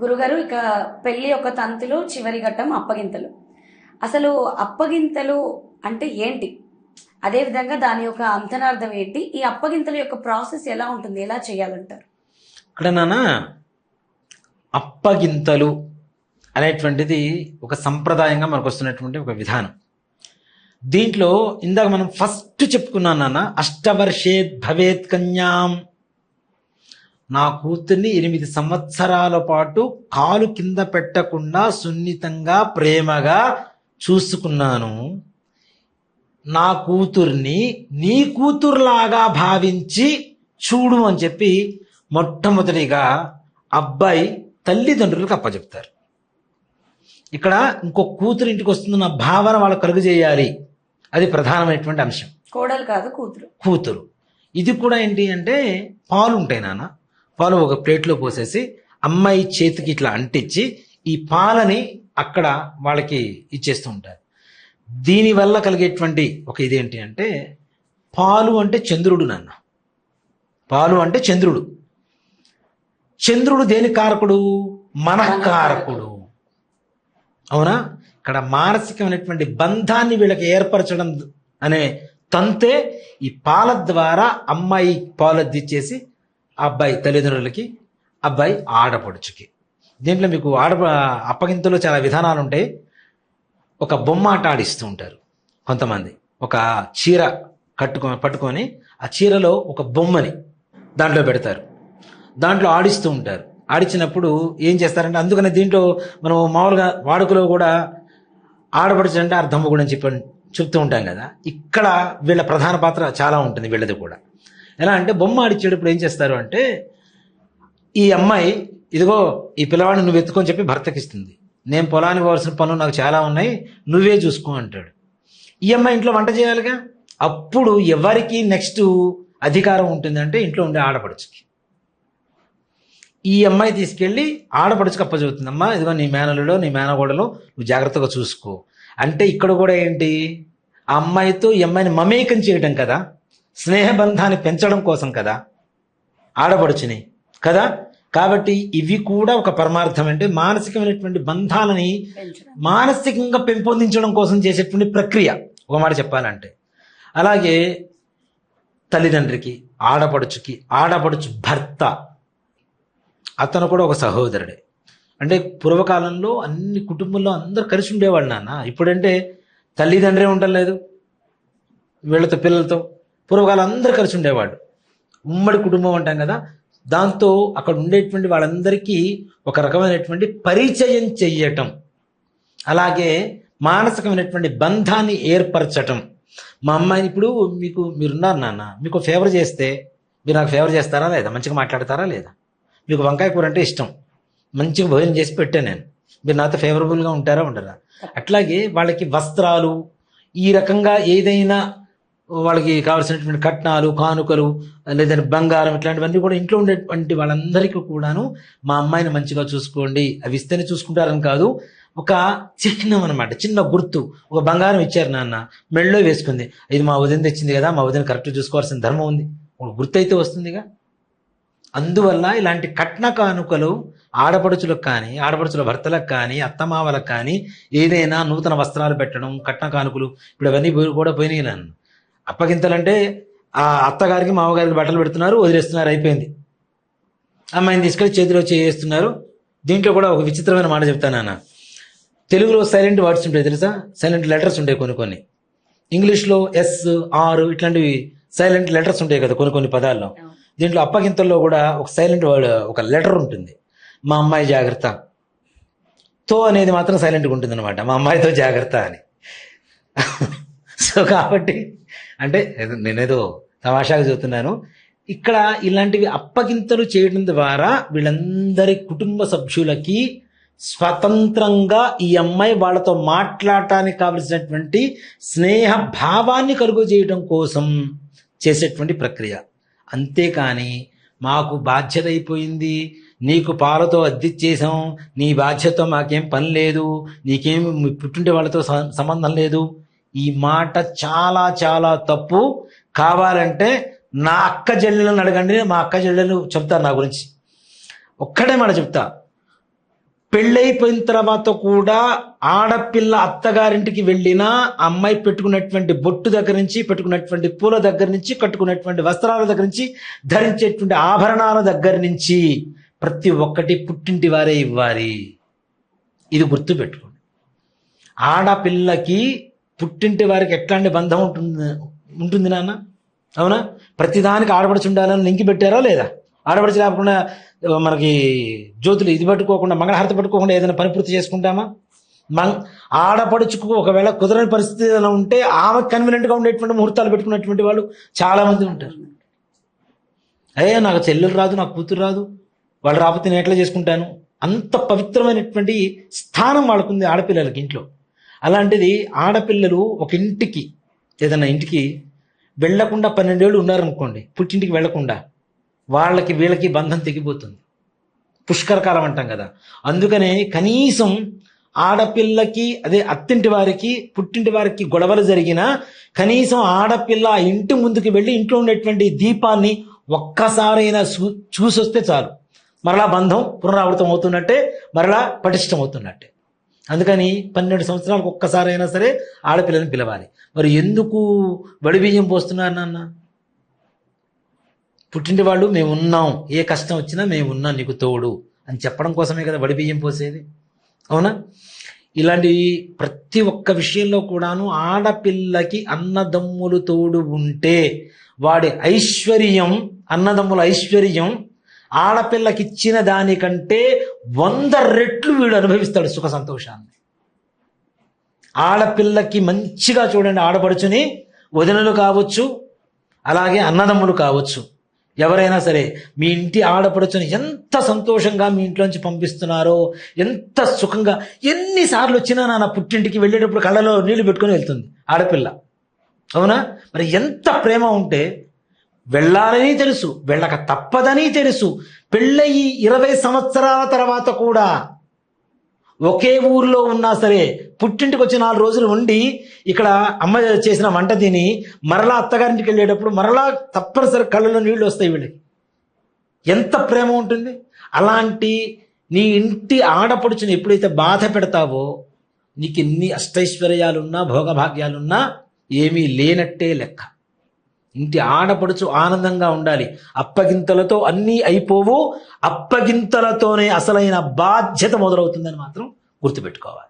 గురుగారు, ఇక పెళ్లి ఒక తంతులు, చివరి ఘట్టం అప్పగింతలు. అసలు అప్పగింతలు అంటే ఏంటి? అదే విధంగా దాని యొక్క అంతరార్థం ఏంటి? ఈ అప్పగింతల యొక్క ప్రాసెస్ ఎలా ఉంటుంది? ఎలా చేయాలంటారు? ఇక్కడ నాన్న అప్పగింతలు అనేటువంటిది ఒక సంప్రదాయంగా మనకు వస్తున్నటువంటి ఒక విధానం. దీంట్లో ఇందాక మనం ఫస్ట్ చెప్పుకున్నాం నాన్న, అష్టవర్షేత్ భవేత్ కన్యాం. నా కూతుర్ని 8 సంవత్సరాల పాటు కాలు కింద పెట్టకుండా సున్నితంగా ప్రేమగా చూసుకున్నాను. నా కూతుర్ని నీ కూతురులాగా భావించి చూడు అని చెప్పి మొట్టమొదటిగా అబ్బాయి తల్లిదండ్రులకు అప్పచెప్తారు. ఇక్కడ ఇంకో కూతురు ఇంటికి వస్తుందన్న భావన వాళ్ళకు కలుగజేయాలి. అది ప్రధానమైనటువంటి అంశం. కోడలు కాదు, కూతురు. కూతురు. ఇది కూడా ఏంటి అంటే పాలు ఉంటాయి నాన్న. పాలు ఒక ప్లేట్లో పోసేసి అమ్మాయి చేతికి ఇట్లా అంటించి ఈ పాలని అక్కడ వాళ్ళకి ఇచ్చేస్తూ ఉంటారు. దీనివల్ల కలిగేటువంటి ఒక ఇదేంటి అంటే, పాలు అంటే చంద్రుడు నాన్న. పాలు అంటే చంద్రుడు. చంద్రుడు దేని కారకుడు? మనఃకారకుడు. అవునా? ఇక్కడ మానసికమైనటువంటి బంధాన్ని వీళ్ళకి ఏర్పరచడం అనే తంతే ఈ పాల ద్వారా అమ్మాయి పాలు అద్దిచ్చేసి అబ్బాయి తల్లిదండ్రులకి, అబ్బాయి ఆడపడుచుకి. దీంట్లో మీకు అప్పగింతలో చాలా విధానాలు ఉంటాయి. ఒక బొమ్మ ఆట ఆడిస్తూ ఉంటారు కొంతమంది. ఒక చీర పట్టుకొని ఆ చీరలో ఒక బొమ్మని దాంట్లో పెడతారు. దాంట్లో ఆడిస్తూ ఉంటారు. ఆడించినప్పుడు ఏం చేస్తారంటే, అందుకనే దీంట్లో మనం మామూలుగా వాడుకలో కూడా ఆడపడుచు అంటే అర్థమ్మ కూడా అని చెప్తూ ఉంటాం కదా. ఇక్కడ వీళ్ళ ప్రధాన పాత్ర చాలా ఉంటుంది వీళ్ళది కూడా. ఎలా అంటే, బొమ్మ ఆడిచ్చేటప్పుడు ఏం చేస్తారు అంటే, ఈ అమ్మాయి ఇదిగో ఈ పిల్లవాడిని నువ్వు ఎత్తుకొని చెప్పి భర్తకి ఇస్తుంది. నేను పొలానికి పోవాల్సిన పనులు నాకు చాలా ఉన్నాయి, నువ్వే చూసుకో అంటాడు. ఈ అమ్మాయి ఇంట్లో వంట చేయాలిగా. అప్పుడు ఎవరికి నెక్స్ట్ అధికారం ఉంటుందంటే ఇంట్లో ఉండే ఆడపడుచుకి. ఈ అమ్మాయి తీసుకెళ్ళి ఆడపడుచుకి అప్పచెబుతుంది. అమ్మా ఇదిగో నీ మేనలులో నీ మేనగోడలో నువ్వు జాగ్రత్తగా చూసుకో అంటే, ఇక్కడ కూడా ఏంటి, ఆ అమ్మాయితో ఈ అమ్మాయిని మమేకం చేయడం కదా, స్నేహబంధాన్ని పెంచడం కోసం కదా ఆడపడుచుని కదా. కాబట్టి ఇవి కూడా ఒక పరమార్థం. అంటే మానసికమైనటువంటి బంధాలని మానసికంగా పెంపొందించడం కోసం చేసేటువంటి ప్రక్రియ, ఒక మాట చెప్పాలంటే. అలాగే తల్లిదండ్రికి, ఆడపడుచుకి, ఆడపడుచు భర్త అతను కూడా ఒక సహోదరుడే. అంటే పూర్వకాలంలో అన్ని కుటుంబంలో అందరూ కలిసి ఉండేవాళ్ళు నాన్న. ఇప్పుడంటే తల్లిదండ్రే ఉండలేదు వీళ్ళతో పిల్లలతో. పూర్వకాలం అందరూ కలిసి ఉండేవాడు. ఉమ్మడి కుటుంబం అంటాం కదా. దాంతో అక్కడ ఉండేటువంటి వాళ్ళందరికీ ఒక రకమైనటువంటి పరిచయం చెయ్యటం, అలాగే మానసికమైనటువంటి బంధాన్ని ఏర్పరచటం. మా అమ్మాయిని ఇప్పుడు మీరున్నారు నాన్న, మీకు ఫేవర్ చేస్తే మీరు నాకు ఫేవర్ చేస్తారా లేదా? మంచిగా మాట్లాడతారా లేదా? మీకు వంకాయ కూర అంటే ఇష్టం, మంచిగా భోజనం చేసి పెట్టాను నేను, మీరు నాతో ఫేవరబుల్గా ఉంటారా ఉండరా? అట్లాగే వాళ్ళకి వస్త్రాలు, ఈ రకంగా ఏదైనా వాళ్ళకి కావాల్సినటువంటి కట్నాలు, కానుకలు, లేదంటే బంగారం, ఇట్లాంటివన్నీ కూడా ఇంట్లో ఉండేటువంటి వాళ్ళందరికీ కూడాను మా అమ్మాయిని మంచిగా చూసుకోండి, అవి ఇస్తేనే చూసుకుంటారని కాదు, ఒక చిహ్నం అనమాట, చిన్న గుర్తు. ఒక బంగారం ఇచ్చారు నాన్న, మెళ్ళో వేసుకుంది, ఇది మా వదిన తెచ్చింది కదా, మా వదిన కరెక్ట్ చూసుకోవాల్సిన ధర్మం ఉంది, ఒక గుర్తు అయితే వస్తుందిగా. అందువల్ల ఇలాంటి కట్న కానుకలు ఆడపడుచులకు కానీ, ఆడపడుచుల భర్తలకు కానీ, అత్తమామలకు కానీ ఏదైనా నూతన వస్త్రాలు పెట్టడం, కట్న కానుకలు, ఇప్పుడు అవన్నీ కూడా పోయినాయి నాన్న. అప్పగింతలంటే ఆ అత్తగారికి మామగారికి బట్టలు పెడుతున్నారు, వదిలేస్తున్నారు, అయిపోయింది. అమ్మాయిని తీసుకెళ్ళి చేతిలో చేస్తున్నారు. దీంట్లో కూడా ఒక విచిత్రమైన మాట చెప్తాను నాన్న. తెలుగులో సైలెంట్ వర్డ్స్ ఉంటాయి తెలుసా, సైలెంట్ లెటర్స్ ఉంటాయి కొన్ని. ఇంగ్లీష్లో ఎస్, ఆర్ ఇట్లాంటివి సైలెంట్ లెటర్స్ ఉంటాయి కదా కొన్ని పదాల్లో. దీంట్లో అప్పగింతల్లో కూడా ఒక సైలెంట్ వర్డ్, ఒక లెటర్ ఉంటుంది. మా అమ్మాయి జాగ్రత్త. తో అనేది మాత్రం సైలెంట్గా ఉంటుంది అనమాట, మా అమ్మాయితో జాగ్రత్త అని. సో కాబట్టి అంటే నేనేదో తమాషాగా చెబుతున్నాను. ఇక్కడ ఇలాంటివి అప్పగింతలు చేయడం ద్వారా వీళ్ళందరి కుటుంబ సభ్యులకి స్వతంత్రంగా ఈ అమ్మాయి వాళ్ళతో మాట్లాడటానికి కావలసినటువంటి స్నేహ భావాన్ని కలుగజేయడం కోసం చేసేటువంటి ప్రక్రియ. అంతేకాని మాకు బాధ్యత అయిపోయింది, నీకు పాలతో అద్దిచ్చేసాం, నీ బాధ్యత మాకేం పని లేదు, నీకేం పుట్టింటి వాళ్ళతో సంబంధం లేదు, ఈ మాట చాలా చాలా తప్పు. కావాలంటే నా అక్క చెల్లెలను అడగండి, మా అక్క చెల్లెలు చెప్తారు నా గురించి. ఒక్కటే మాట చెప్తా, పెళ్ళైపోయిన తర్వాత కూడా ఆడపిల్ల అత్తగారింటికి వెళ్ళినా అమ్మాయి పెట్టుకున్నటువంటి బొట్టు దగ్గర నుంచి, పెట్టుకున్నటువంటి పూల దగ్గర నుంచి, కట్టుకున్నటువంటి వస్త్రాల దగ్గర నుంచి, ధరించేటువంటి ఆభరణాల దగ్గర నుంచి ప్రతి ఒక్కటి పుట్టింటి వారే ఇవ్వాలి. ఇది గుర్తు పెట్టుకోండి. ఆడపిల్లకి పుట్టింటి వారికి ఎట్లాంటి బంధం ఉంటుంది నాన్న? అవునా? ప్రతిదానికి ఆడపడుచు ఉండాలని లింకి పెట్టారా లేదా? ఆడపడుచు లేకుండా మనకి జ్యోతులు ఇది పట్టుకోకుండా, మంగళహారతి పట్టుకోకుండా ఏదైనా పని పూర్తి చేసుకుంటామా? ఆడపడుచుకు ఒకవేళ కుదరని పరిస్థితి ఏదైనా ఉంటే ఆమె కన్వీనియంట్గా ఉండేటువంటి ముహూర్తాలు పెట్టుకున్నటువంటి వాళ్ళు చాలా మంది ఉంటారు. అయ్యే నాకు చెల్లెలు రాదు, నాకు కూతురు రాదు, వాళ్ళు రాకపోతే నేను ఎట్లా చేసుకుంటాను? అంత పవిత్రమైనటువంటి స్థానం వాళ్ళకుంది ఆడపిల్లలకి ఇంట్లో. అలాంటిది ఆడపిల్లలు ఒక ఇంటికి, ఏదైనా ఇంటికి వెళ్లకుండా 12 ఏళ్ళు ఉన్నారనుకోండి, పుట్టింటికి వెళ్లకుండా, వాళ్ళకి వీళ్ళకి బంధం తెగిపోతుంది. పుష్కరకాలం అంటాం కదా. అందుకనే కనీసం ఆడపిల్లకి, అదే అత్తింటి వారికి పుట్టింటి వారికి గొడవలు జరిగినా కనీసం ఆడపిల్ల ఇంటి ముందుకు వెళ్ళి ఇంట్లో ఉండేటువంటి దీపాన్ని ఒక్కసారైనా చూసొస్తే చాలు, మరలా బంధం పునరావృతం అవుతున్నట్టే, మరలా పటిష్టం అవుతున్నట్టే. అందుకని 12 సంవత్సరాలకు ఒక్కసారైనా సరే ఆడపిల్లని పిలవాలి. మరి ఎందుకు వడిబియ్యం పోస్తున్నారు నాన్న? పుట్టింటి వాళ్ళు మేము ఉన్నాం, ఏ కష్టం వచ్చినా మేము ఉన్నాం నీకు తోడు అని చెప్పడం కోసమే కదా వడిబియ్యం పోసేది. అవునా? ఇలాంటి ప్రతి ఒక్క విషయంలో కూడాను ఆడపిల్లకి అన్నదమ్ములు తోడు ఉంటే వాడి ఐశ్వర్యం, అన్నదమ్ముల ఐశ్వర్యం ఆడపిల్లకి ఇచ్చిన దానికంటే 100 రెట్లు వీడు అనుభవిస్తాడు సుఖ సంతోషాన్ని. ఆడపిల్లకి మంచిగా చూడండి, ఆడపడుచుని వదినలు కావచ్చు, అలాగే అన్నదమ్ములు కావచ్చు, ఎవరైనా సరే మీ ఇంటి ఆడపడుచుని ఎంత సంతోషంగా మీ ఇంట్లోంచి పంపిస్తున్నారో, ఎంత సుఖంగా. ఎన్నిసార్లు వచ్చినా నా పుట్టింటికి వెళ్ళేటప్పుడు కళ్ళలో నీళ్లు పెట్టుకొని వెళ్తుంది ఆడపిల్ల. అవునా? మరి ఎంత ప్రేమ ఉంటే వెళ్ళాలని తెలుసు, వెళ్ళక తప్పదని తెలుసు. పెళ్ళయి 20 సంవత్సరాల తర్వాత కూడా ఒకే ఊర్లో ఉన్నా సరే పుట్టింటికి వచ్చి 4 రోజులు ఉండి ఇక్కడ అమ్మ చేసిన వంట తిని మరలా అత్తగారింటికి వెళ్ళేటప్పుడు మరలా తప్పనిసరి కళ్ళలో నీళ్లు వస్తాయి వీళ్ళకి. ఎంత ప్రేమ ఉంటుంది. అలాంటి నీ ఇంటి ఆడపడుచుని ఎప్పుడైతే బాధ పెడతావో నీకు ఎన్ని అష్టైశ్వర్యాలున్నా భోగభాగ్యాలున్నా ఏమీ లేనట్టే లెక్క. ఇంటి ఆడపడుచు ఆనందంగా ఉండాలి. అప్పగింతలతో అన్నీ అయిపోవు, అప్పగింతలతోనే అసలైన బాధ్యత మొదలవుతుందని మాత్రం గుర్తుపెట్టుకోవాలి.